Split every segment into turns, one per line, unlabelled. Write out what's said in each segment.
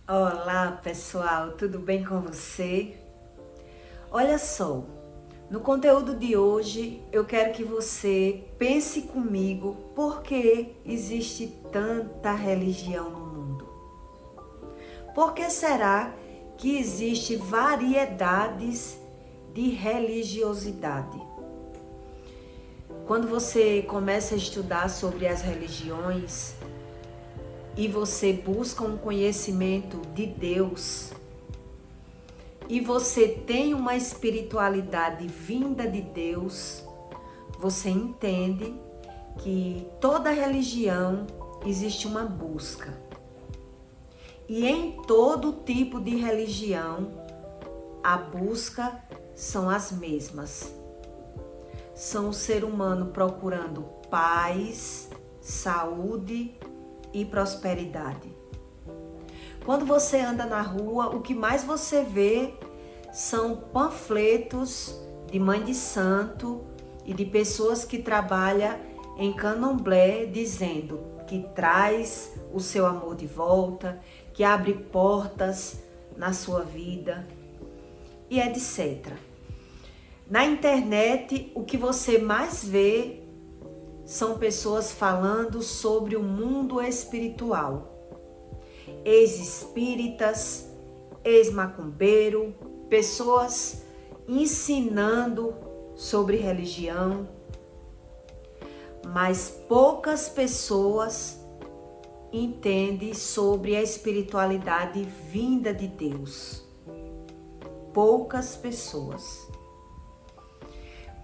Olá, pessoal, tudo bem com você? Olha só, no conteúdo de hoje eu quero que você pense comigo por que existe tanta religião no mundo. Por que será que existe variedades de religiosidade? Quando você começa a estudar sobre as religiões e você busca um conhecimento de Deus, e você tem uma espiritualidade vinda de Deus, você entende que toda religião existe uma busca. E em todo tipo de religião, a busca são as mesmas. São o ser humano procurando paz, saúde e prosperidade. Quando você anda na rua, o que mais você vê são panfletos de mãe de santo e de pessoas que trabalham em candomblé dizendo que traz o seu amor de volta, que abre portas na sua vida e etc. Na internet, o que você mais vê são pessoas falando sobre o mundo espiritual. Ex-espíritas, ex-macumbeiro, pessoas ensinando sobre religião, mas poucas pessoas entendem sobre a espiritualidade vinda de Deus. Poucas pessoas.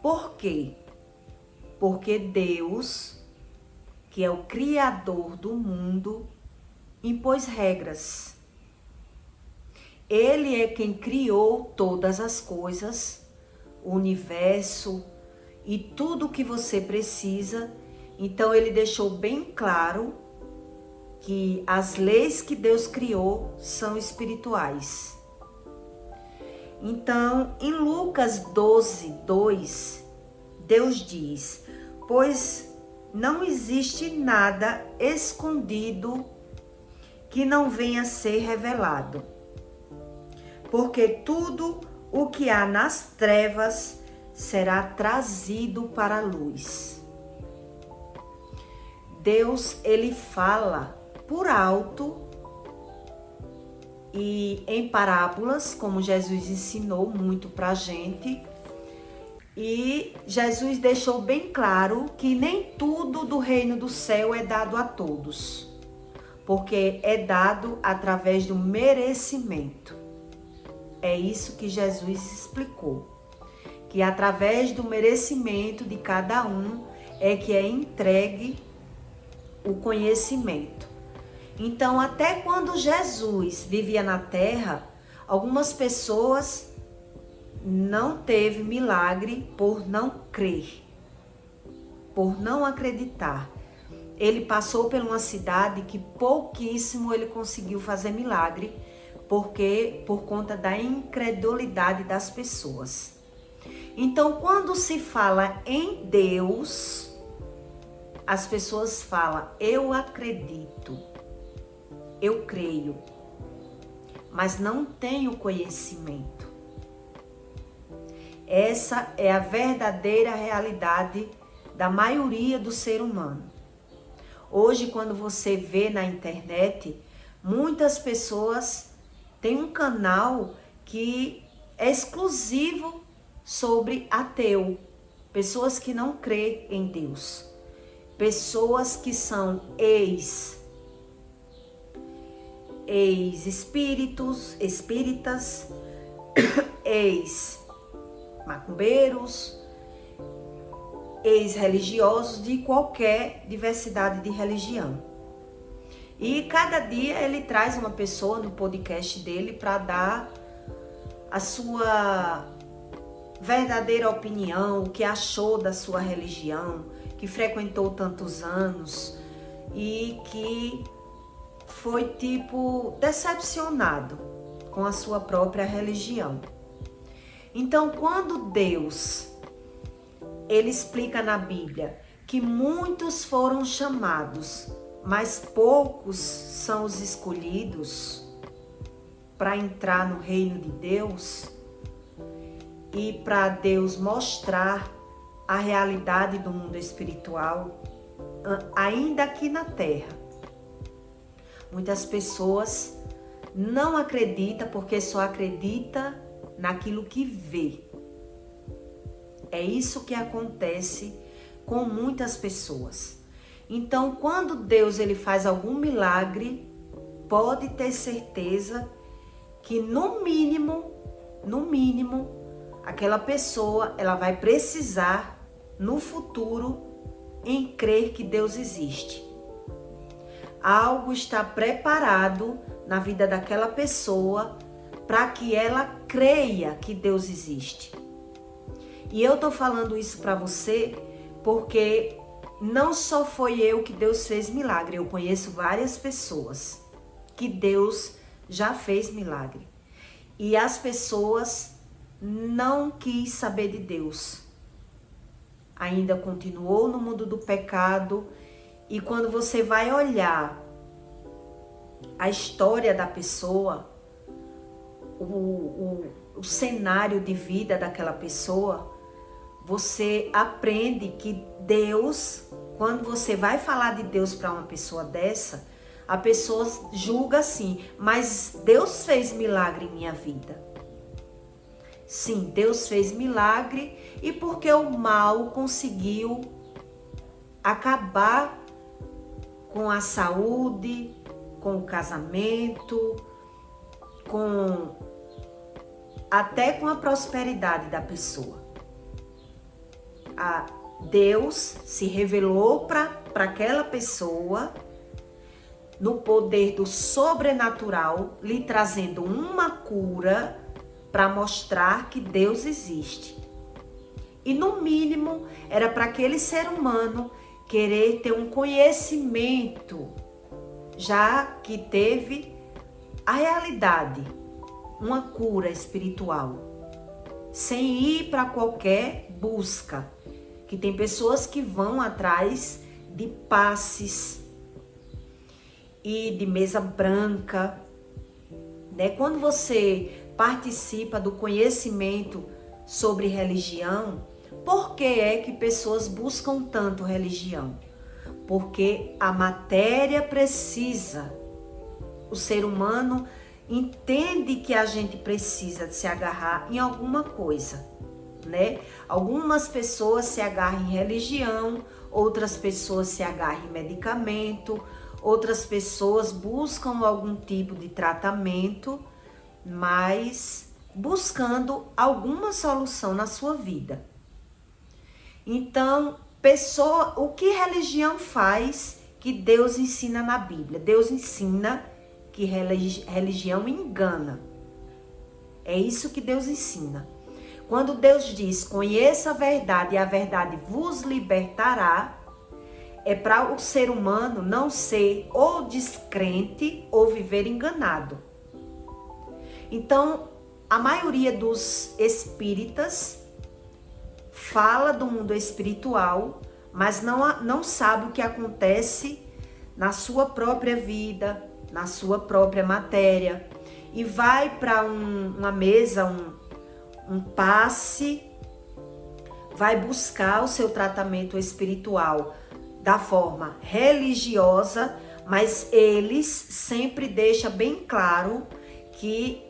Por quê? Porque Deus, que é o Criador do mundo, impôs regras. Ele é quem criou todas as coisas, o universo e tudo o que você precisa. Então ele deixou bem claro que as leis que Deus criou são espirituais. Então, em Lucas 12:2, Deus diz: pois não existe nada escondido que não venha a ser revelado, porque tudo o que há nas trevas será trazido para a luz. Deus, ele fala por alto e em parábolas, como Jesus ensinou muito pra gente. E Jesus deixou bem claro que nem tudo do reino do céu é dado a todos, porque é dado através do merecimento. É isso que Jesus explicou, que através do merecimento de cada um é que é entregue o conhecimento. Então, até quando Jesus vivia na terra, algumas pessoas não teve milagre por não crer, por não acreditar. Ele passou por uma cidade que pouquíssimo ele conseguiu fazer milagre, porque por conta da incredulidade das pessoas. Então, quando se fala em Deus, as pessoas falam: eu acredito, eu creio, mas não tenho conhecimento. Essa é a verdadeira realidade da maioria do ser humano. Hoje, quando você vê na internet, muitas pessoas têm um canal que é exclusivo sobre ateu, pessoas que não crêem em Deus, pessoas que são ex-espíritas, ex-macumbeiros, ex-religiosos de qualquer diversidade de religião. E cada dia ele traz uma pessoa no podcast dele para dar a sua verdadeira opinião, o que achou da sua religião, que frequentou tantos anos e que foi decepcionado com a sua própria religião. Então, quando Deus, ele explica na Bíblia que muitos foram chamados, mas poucos são os escolhidos, para entrar no reino de Deus e para Deus mostrar a realidade do mundo espiritual, ainda aqui na Terra. Muitas pessoas não acreditam porque só acredita naquilo que vê. É isso que acontece com muitas pessoas. Então, quando Deus ele faz algum milagre, pode ter certeza que no mínimo, aquela pessoa ela vai precisar no futuro em crer que Deus existe. Algo está preparado na vida daquela pessoa para que ela creia que Deus existe. E eu tô falando isso para você porque não só foi eu que Deus fez milagre, eu conheço várias pessoas que Deus já fez milagre. E as pessoas não quis saber de Deus. Ainda continuou no mundo do pecado. E quando você vai olhar a história da pessoa, o cenário de vida daquela pessoa, você aprende que Deus, quando você vai falar de Deus para uma pessoa dessa, a pessoa julga assim, mas Deus fez milagre em minha vida. Sim, Deus fez milagre e porque o mal conseguiu acabar com a saúde, com o casamento, até com a prosperidade da pessoa. Deus se revelou para aquela pessoa no poder do sobrenatural, lhe trazendo uma cura para mostrar que Deus existe. E no mínimo era para aquele ser humano querer ter um conhecimento, já que teve a realidade, uma cura espiritual, sem ir para qualquer busca. Que tem pessoas que vão atrás de passes e de mesa branca, né? Quando você participa do conhecimento sobre religião, por que é que pessoas buscam tanto religião? Porque a matéria precisa. O ser humano entende que a gente precisa se agarrar em alguma coisa, né? Algumas pessoas se agarram em religião, outras pessoas se agarram em medicamento, outras pessoas buscam algum tipo de tratamento, mas buscando alguma solução na sua vida. Então, o que religião faz que Deus ensina na Bíblia? Deus ensina que religião engana. É isso que Deus ensina. Quando Deus diz, conheça a verdade e a verdade vos libertará, é para o ser humano não ser ou descrente ou viver enganado. Então, a maioria dos espíritas fala do mundo espiritual, mas não sabe o que acontece na sua própria vida, na sua própria matéria. E vai para uma mesa, um passe, vai buscar o seu tratamento espiritual da forma religiosa, mas eles sempre deixam bem claro que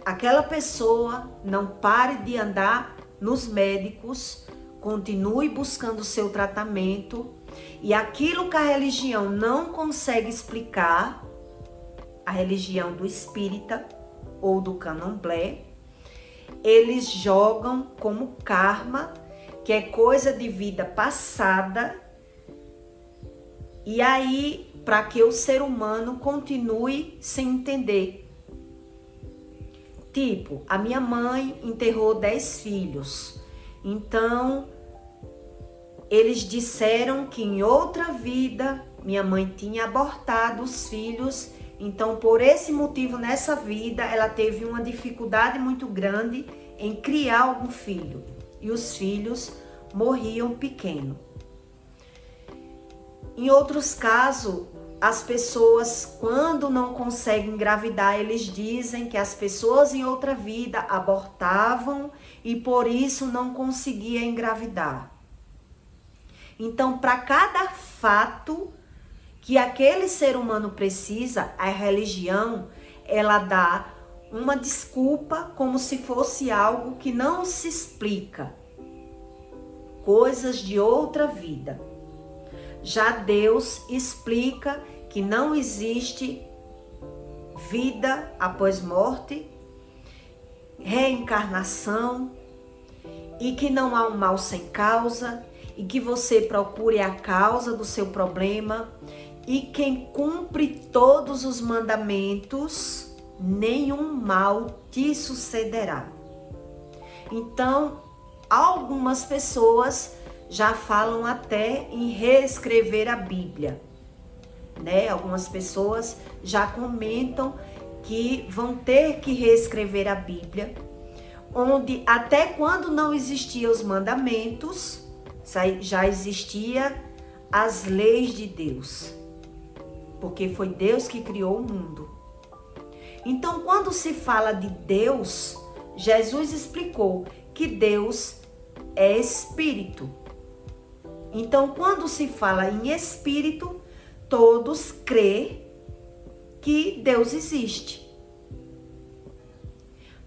aquela pessoa não pare de andar nos médicos, continue buscando o seu tratamento, e aquilo que a religião não consegue explicar, a religião do espírita ou do candomblé, eles jogam como karma, que é coisa de vida passada, e aí para que o ser humano continue sem entender. Tipo, a minha mãe enterrou 10 filhos, então eles disseram que em outra vida minha mãe tinha abortado os filhos, então por esse motivo nessa vida ela teve uma dificuldade muito grande em criar algum filho e os filhos morriam pequenos. Em outros casos, as pessoas, quando não conseguem engravidar, eles dizem que as pessoas em outra vida abortavam e por isso não conseguia engravidar. Então, para cada fato que aquele ser humano precisa, a religião, ela dá uma desculpa como se fosse algo que não se explica. Coisas de outra vida. Já Deus explica que não existe vida após morte, reencarnação, e que não há um mal sem causa, e que você procure a causa do seu problema, e quem cumpre todos os mandamentos, nenhum mal te sucederá. Então, algumas pessoas já falam até em reescrever a Bíblia, né? Algumas pessoas já comentam que vão ter que reescrever a Bíblia, onde até quando não existiam os mandamentos, já existia as leis de Deus, porque foi Deus que criou o mundo. Então, quando se fala de Deus, Jesus explicou que Deus é espírito. Então, quando se fala em espírito, todos crêem que Deus existe.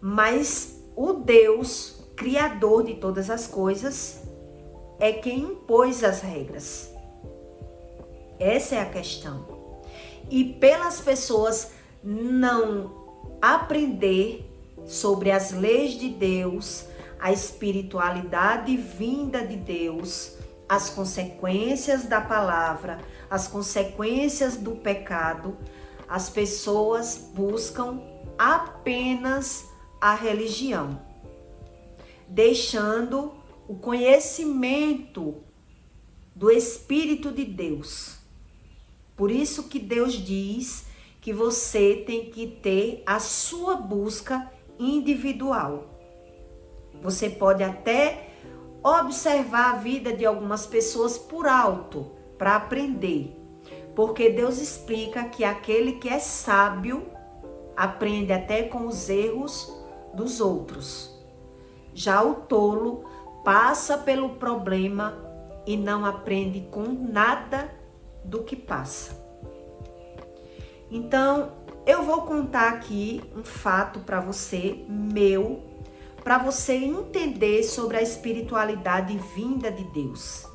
Mas o Deus, criador de todas as coisas, é quem impôs as regras. Essa é a questão. E pelas pessoas não aprender sobre as leis de Deus, a espiritualidade vinda de Deus, as consequências da palavra, as consequências do pecado, as pessoas buscam apenas a religião, deixando o conhecimento do Espírito de Deus. Por isso que Deus diz que você tem que ter a sua busca individual. Você pode até observar a vida de algumas pessoas por alto para aprender, porque Deus explica que aquele que é sábio aprende até com os erros dos outros. Já o tolo passa pelo problema e não aprende com nada do que passa. Então, eu vou contar aqui um fato para você, para você entender sobre a espiritualidade vinda de Deus.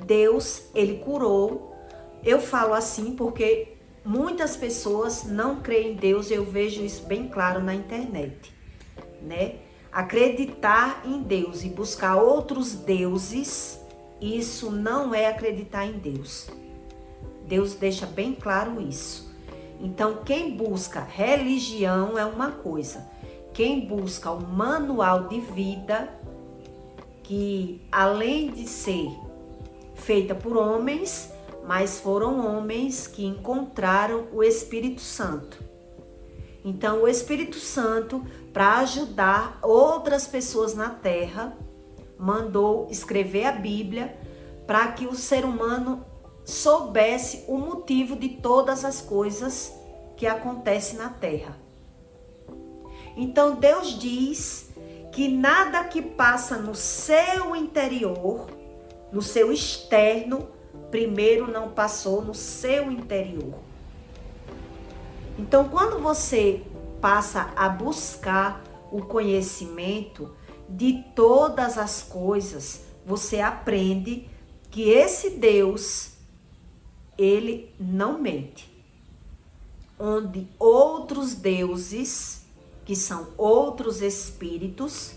Deus, ele curou. Eu falo assim porque muitas pessoas não creem em Deus, eu vejo isso bem claro na internet, né? Acreditar em Deus e buscar outros deuses, isso não é acreditar em Deus. Deus deixa bem claro isso. Então, quem busca religião é uma coisa. Quem busca o manual de vida, que além de ser feita por homens, mas foram homens que encontraram o Espírito Santo. Então, o Espírito Santo, para ajudar outras pessoas na Terra, mandou escrever a Bíblia para que o ser humano soubesse o motivo de todas as coisas que acontecem na Terra. Então, Deus diz que nada que passa no seu interior, no seu externo, primeiro não passou no seu interior. Então, quando você passa a buscar o conhecimento de todas as coisas, você aprende que esse Deus, ele não mente. Onde outros deuses, que são outros espíritos,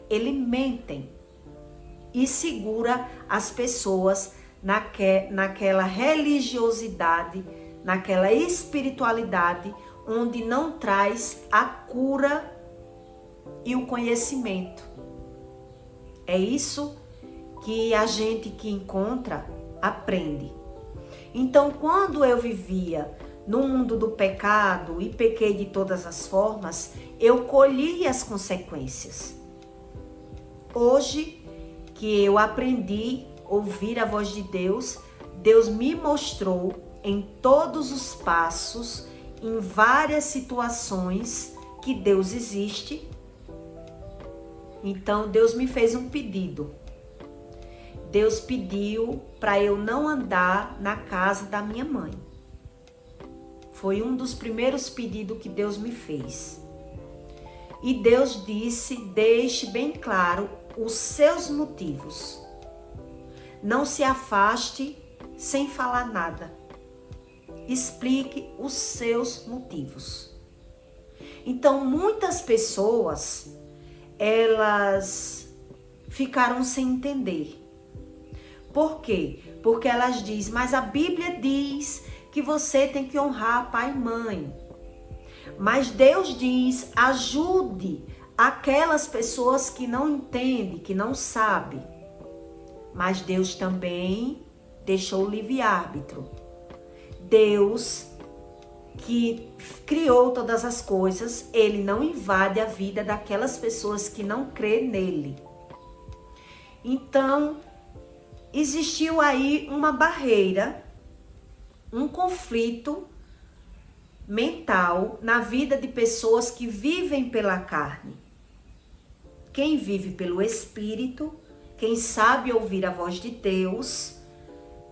ele mentem e segura as pessoas naquela religiosidade, naquela espiritualidade, onde não traz a cura e o conhecimento. É isso que a gente que encontra aprende. Então, quando eu vivia no mundo do pecado e pequei de todas as formas, eu colhi as consequências. Hoje que eu aprendi a ouvir a voz de Deus, Deus me mostrou em todos os passos, em várias situações, que Deus existe. Então Deus me fez um pedido. Deus pediu para eu não andar na casa da minha mãe. Foi um dos primeiros pedidos que Deus me fez. E Deus disse, deixe bem claro os seus motivos. Não se afaste sem falar nada. Explique os seus motivos. Então, muitas pessoas, elas ficaram sem entender. Por quê? Porque elas dizem, mas a Bíblia diz que você tem que honrar pai e mãe. Mas Deus diz, ajude aquelas pessoas que não entendem, que não sabem. Mas Deus também deixou o livre-árbitro. Deus, que criou todas as coisas, ele não invade a vida daquelas pessoas que não crêem nele. Então, existiu aí uma barreira, um conflito mental na vida de pessoas que vivem pela carne. Quem vive pelo Espírito, quem sabe ouvir a voz de Deus,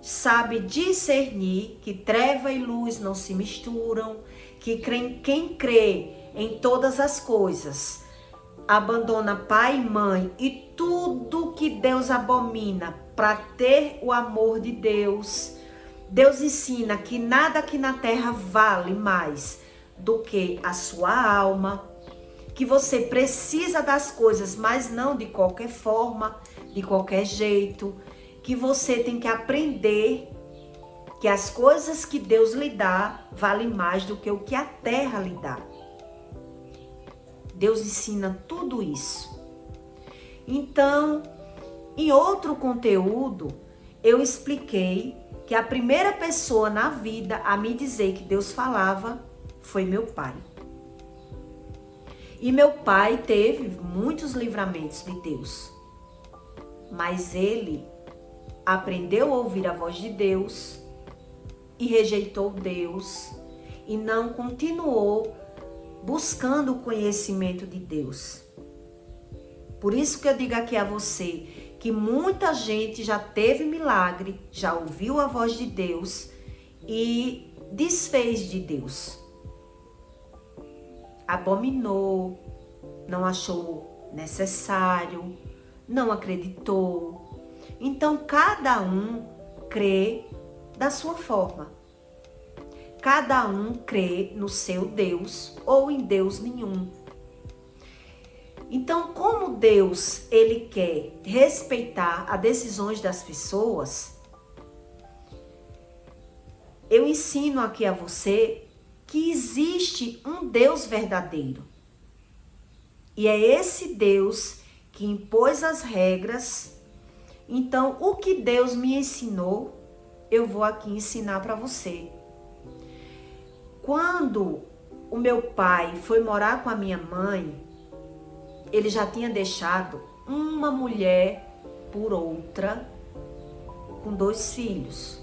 sabe discernir que treva e luz não se misturam, que quem crê em todas as coisas, abandona pai e mãe e tudo que Deus abomina para ter o amor de Deus. Deus ensina que nada aqui na terra vale mais do que a sua alma, que você precisa das coisas, mas não de qualquer forma, de qualquer jeito, que você tem que aprender que as coisas que Deus lhe dá valem mais do que o que a terra lhe dá. Deus ensina tudo isso. Então, em outro conteúdo, eu expliquei que a primeira pessoa na vida a me dizer que Deus falava foi meu pai. E meu pai teve muitos livramentos de Deus. Mas ele aprendeu a ouvir a voz de Deus e rejeitou Deus e não continuou buscando o conhecimento de Deus. Por isso que eu digo aqui a você que muita gente já teve milagre, já ouviu a voz de Deus e desfez de Deus. Abominou, não achou necessário, não acreditou. Então, cada um crê da sua forma. Cada um crê no seu Deus ou em Deus nenhum. Então, como Deus, ele quer respeitar as decisões das pessoas, eu ensino aqui a você que existe um Deus verdadeiro. E é esse Deus que impôs as regras. Então, o que Deus me ensinou, eu vou aqui ensinar para você. Quando o meu pai foi morar com a minha mãe, ele já tinha deixado uma mulher por outra, com 2 filhos.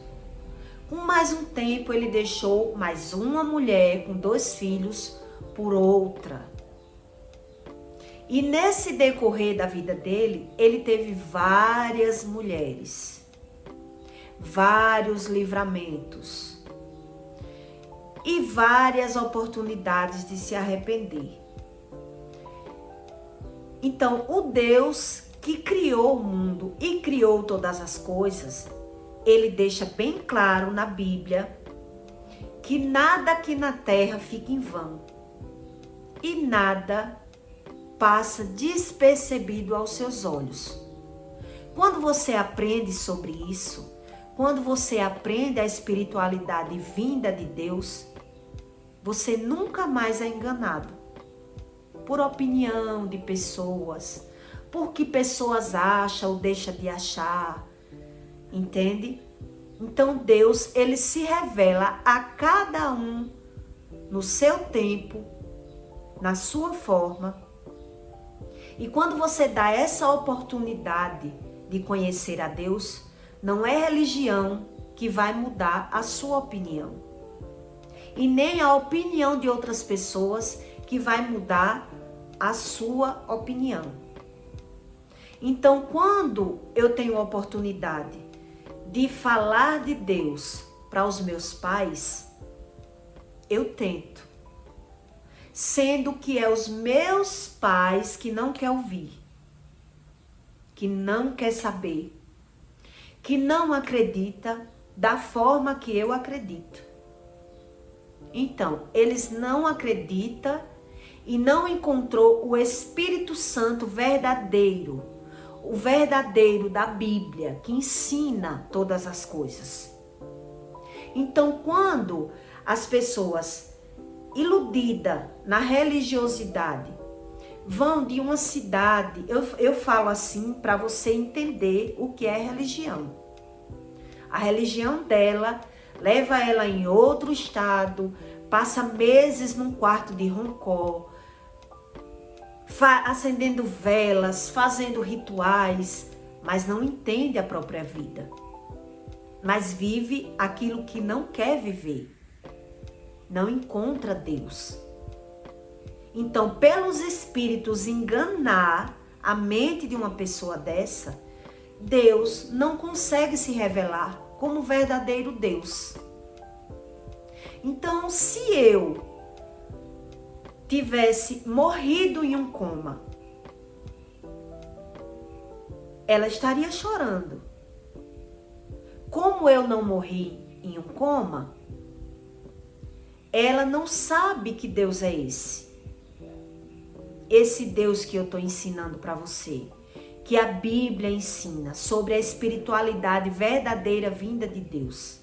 Com mais um tempo, ele deixou mais uma mulher com 2 filhos por outra. E nesse decorrer da vida dele, ele teve várias mulheres, vários livramentos e várias oportunidades de se arrepender. Então, o Deus que criou o mundo e criou todas as coisas, ele deixa bem claro na Bíblia que nada aqui na terra fica em vão e nada passa despercebido aos seus olhos. Quando você aprende sobre isso, quando você aprende a espiritualidade vinda de Deus, você nunca mais é enganado por opinião de pessoas, por que pessoas acham ou deixam de achar, entende? Então Deus, ele se revela a cada um no seu tempo, na sua forma. E quando você dá essa oportunidade de conhecer a Deus, não é religião, que vai mudar a sua opinião. E nem a opinião de outras pessoas que vai mudar a sua opinião. Então, quando eu tenho a oportunidade de falar de Deus para os meus pais, eu tento. Sendo que é os meus pais que não quer ouvir, que não quer saber, que não acredita da forma que eu acredito. Então, eles não acreditam e não encontrou o Espírito Santo verdadeiro, o verdadeiro da Bíblia, que ensina todas as coisas. Então, quando as pessoas iludidas na religiosidade vão de uma cidade, eu falo assim para você entender o que é religião. A religião dela leva ela em outro estado, passa meses num quarto de roncó, acendendo velas, fazendo rituais, mas não entende a própria vida. Mas vive aquilo que não quer viver. Não encontra Deus. Então, pelos espíritos enganar a mente de uma pessoa dessa, Deus não consegue se revelar como verdadeiro Deus. Então, se eu tivesse morrido em um coma, ela estaria chorando. Como eu não morri em um coma, ela não sabe que Deus é esse. Esse Deus que eu estou ensinando para você, que a Bíblia ensina sobre a espiritualidade verdadeira vinda de Deus.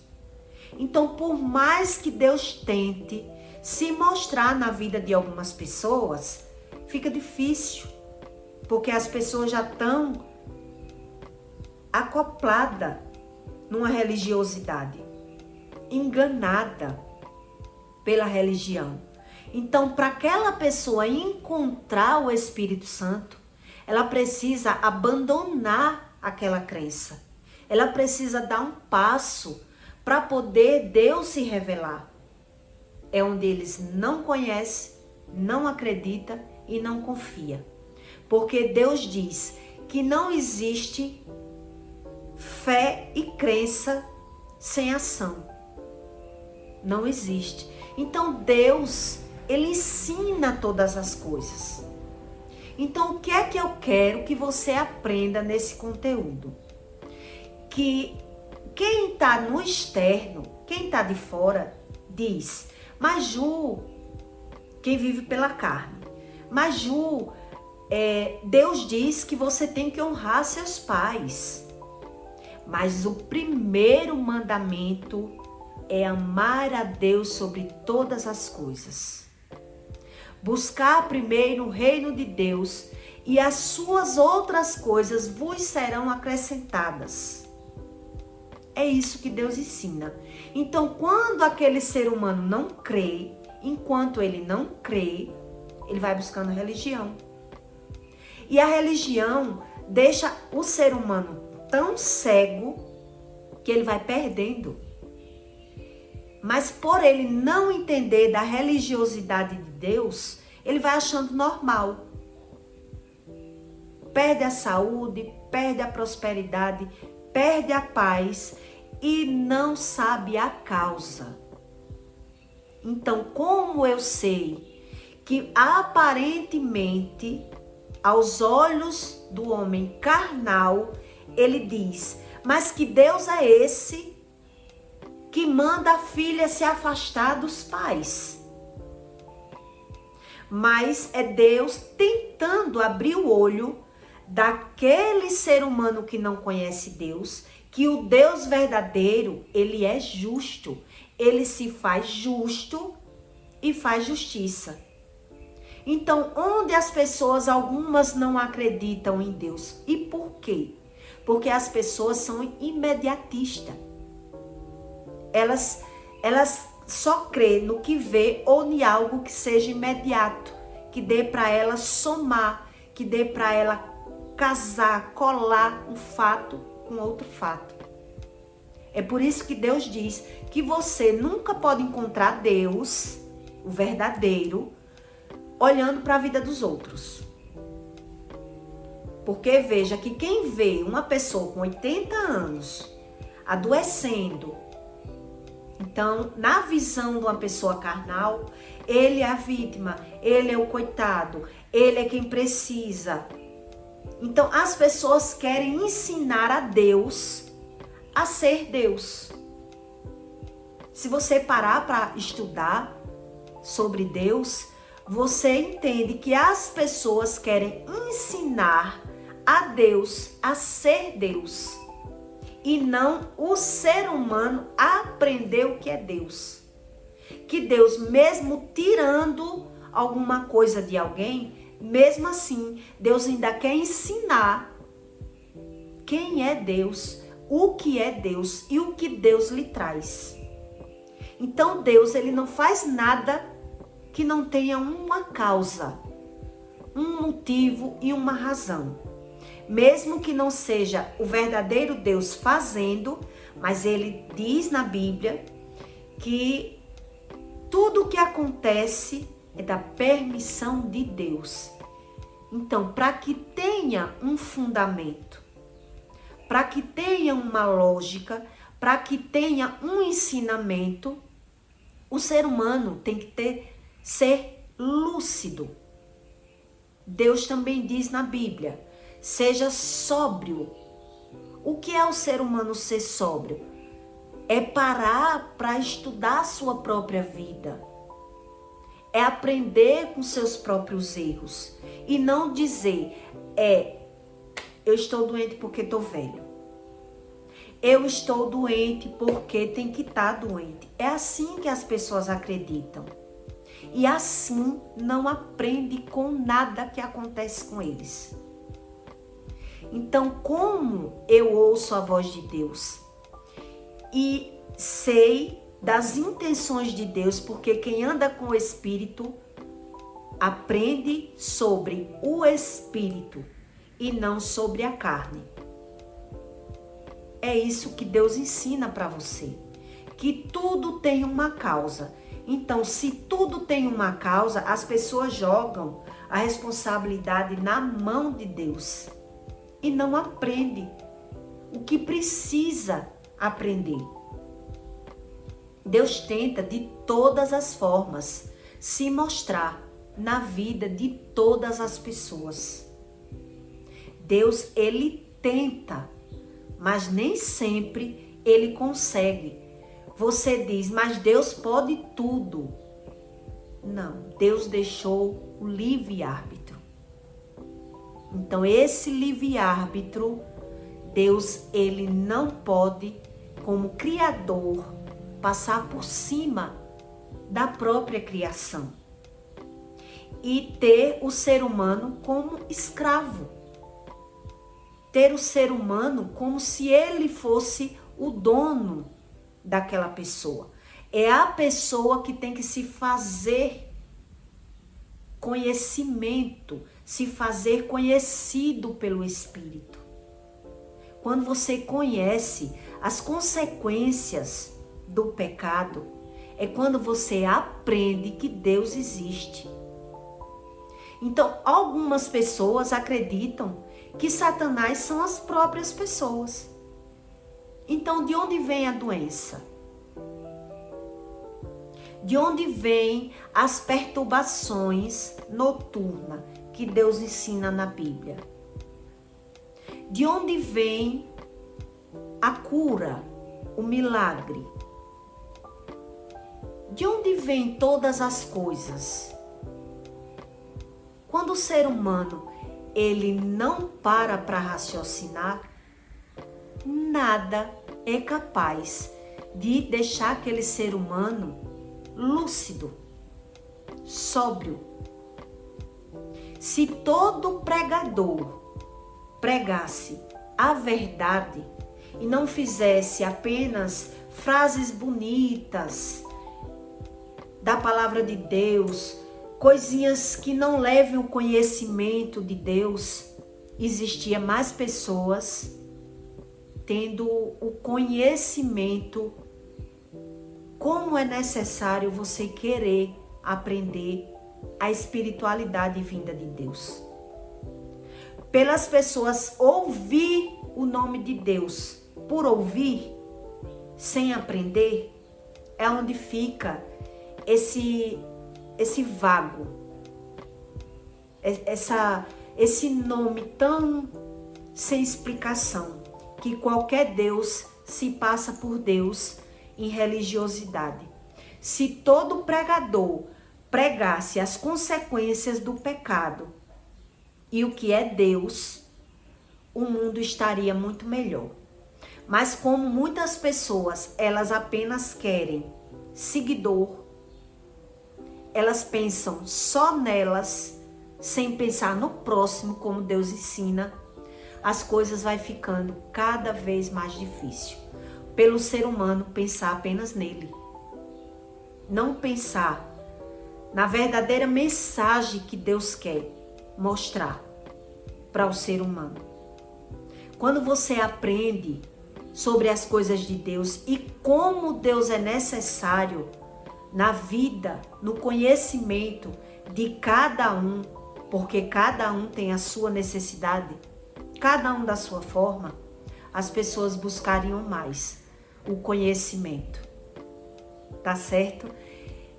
Então, por mais que Deus tente se mostrar na vida de algumas pessoas, fica difícil, porque as pessoas já estão acopladas numa religiosidade, enganada pela religião. Então, para aquela pessoa encontrar o Espírito Santo, ela precisa abandonar aquela crença. Ela precisa dar um passo para poder Deus se revelar. É onde eles não conhecem, não acreditam e não confiam. Porque Deus diz que não existe fé e crença sem ação. Não existe. Então Deus, Ele ensina todas as coisas. Então o que é que eu quero que você aprenda nesse conteúdo? Que quem está no externo, quem está de fora, diz, mas Ju, quem vive pela carne, mas Ju, Deus diz que você tem que honrar seus pais. Mas o primeiro mandamento é amar a Deus sobre todas as coisas. Buscar primeiro o reino de Deus e as suas outras coisas vos serão acrescentadas. É isso que Deus ensina. Então, quando aquele ser humano não crê, enquanto ele não crê, ele vai buscando religião. E a religião deixa o ser humano tão cego que ele vai perdendo. Mas por ele não entender da religiosidade de Deus, ele vai achando normal. Perde a saúde, perde a prosperidade, perde a paz e não sabe a causa. Então, como eu sei que aparentemente, aos olhos do homem carnal, ele diz, mas que Deus é esse que manda a filha se afastar dos pais. Mas é Deus tentando abrir o olho daquele ser humano que não conhece Deus, que o Deus verdadeiro, ele é justo. Ele se faz justo e faz justiça. Então, onde as pessoas, algumas não acreditam em Deus. E por quê? Porque as pessoas são imediatistas. Elas só crê no que vê ou em algo que seja imediato, que dê para ela somar, que dê para ela casar, colar um fato com outro fato. É por isso que Deus diz que você nunca pode encontrar Deus, o verdadeiro, olhando para a vida dos outros. Porque veja que quem vê uma pessoa com 80 anos adoecendo, então, na visão de uma pessoa carnal, ele é a vítima, ele é o coitado, ele é quem precisa. Então, as pessoas querem ensinar a Deus a ser Deus. Se você parar para estudar sobre Deus, você entende que as pessoas querem ensinar a Deus a ser Deus. E não o ser humano aprender o que é Deus. Que Deus, mesmo tirando alguma coisa de alguém, mesmo assim, Deus ainda quer ensinar quem é Deus, o que é Deus e o que Deus lhe traz. Então Deus, ele não faz nada que não tenha uma causa, um motivo e uma razão. Mesmo que não seja o verdadeiro Deus fazendo, mas ele diz na Bíblia que tudo o que acontece é da permissão de Deus. Então, para que tenha um fundamento, para que tenha uma lógica, para que tenha um ensinamento, o ser humano tem que ser lúcido. Deus também diz na Bíblia: seja sóbrio. O que é o ser humano ser sóbrio? É parar para estudar a sua própria vida. É aprender com seus próprios erros. E não dizer, eu estou doente porque estou velho. Eu estou doente porque tem que estar doente. É assim que as pessoas acreditam. E assim não aprende com nada que acontece com eles. Então, como eu ouço a voz de Deus e sei das intenções de Deus, porque quem anda com o Espírito aprende sobre o Espírito e não sobre a carne. É isso que Deus ensina para você, que tudo tem uma causa. Então, se tudo tem uma causa, as pessoas jogam a responsabilidade na mão de Deus e não aprende o que precisa aprender. Deus tenta de todas as formas se mostrar na vida de todas as pessoas. Deus, ele tenta, mas nem sempre ele consegue. Você diz, mas Deus pode tudo. Não, Deus deixou o livre-arbítrio. Então, esse livre-arbítrio, Deus, ele não pode, como Criador, passar por cima da própria criação e ter o ser humano como escravo. Ter o ser humano como se ele fosse o dono daquela pessoa. É a pessoa que tem que se fazer conhecimento, se fazer conhecido pelo Espírito. Quando você conhece as consequências do pecado, é quando você aprende que Deus existe. Então, algumas pessoas acreditam que Satanás são as próprias pessoas. Então, de onde vem a doença? De onde vêm as perturbações noturnas que Deus ensina na Bíblia? De onde vem a cura, o milagre? De onde vêm todas as coisas? Quando o ser humano ele não para raciocinar, nada é capaz de deixar aquele ser humano lúcido, sóbrio. Se todo pregador pregasse a verdade e não fizesse apenas frases bonitas da palavra de Deus, coisinhas que não levem o conhecimento de Deus, existia mais pessoas tendo o conhecimento, como é necessário você querer aprender a espiritualidade vinda de Deus. Pelas pessoas ouvir o nome de Deus por ouvir, sem aprender, é onde fica esse vago, esse nome tão sem explicação, que qualquer Deus se passa por Deus em religiosidade. Se todo pregador pregasse as consequências do pecado e o que é Deus, o mundo estaria muito melhor. Mas como muitas pessoas, elas apenas querem seguidor, elas pensam só nelas, sem pensar no próximo, como Deus ensina, as coisas vai ficando cada vez mais difícil. Pelo ser humano pensar apenas nele. Não pensar na verdadeira mensagem que Deus quer mostrar para o ser humano. Quando você aprende sobre as coisas de Deus e como Deus é necessário na vida, no conhecimento de cada um, porque cada um tem a sua necessidade, cada um da sua forma, as pessoas buscariam mais o conhecimento. Tá certo?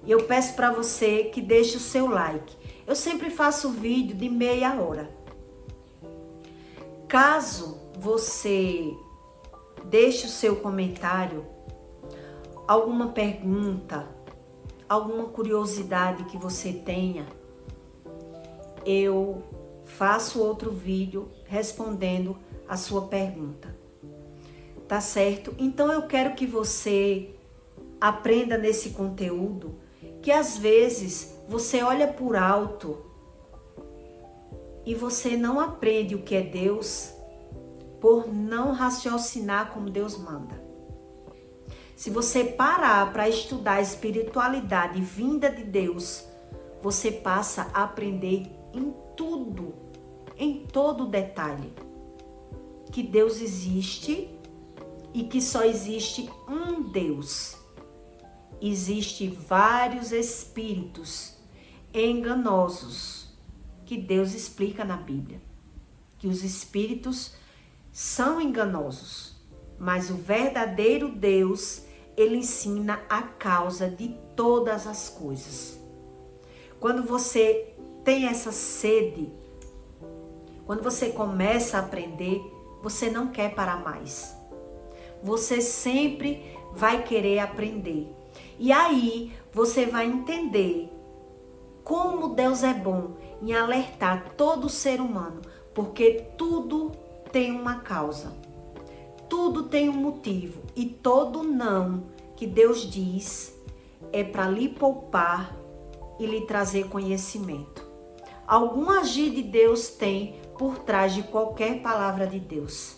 E eu peço para você que deixe o seu like. Eu sempre faço vídeo de meia hora. Caso você deixe o seu comentário, alguma pergunta, alguma curiosidade que você tenha, eu faço outro vídeo respondendo a sua pergunta. Tá certo? Então eu quero que você aprenda nesse conteúdo, que às vezes você olha por alto e você não aprende o que é Deus por não raciocinar como Deus manda. Se você parar para estudar a espiritualidade vinda de Deus, você passa a aprender em tudo, em todo detalhe, que Deus existe e que só existe um Deus. Existem vários espíritos enganosos que Deus explica na Bíblia, que os espíritos são enganosos, mas o verdadeiro Deus, ele ensina a causa de todas as coisas. Quando você tem essa sede, quando você começa a aprender, você não quer parar mais. Você sempre vai querer aprender. E aí você vai entender como Deus é bom em alertar todo ser humano, porque tudo tem uma causa, tudo tem um motivo, e todo não que Deus diz é para lhe poupar e lhe trazer conhecimento. Algum agir de Deus tem por trás de qualquer palavra de Deus.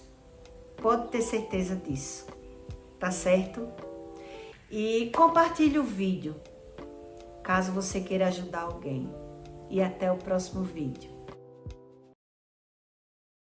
Pode ter certeza disso, tá certo? E compartilhe o vídeo, caso você queira ajudar alguém. E até o próximo vídeo.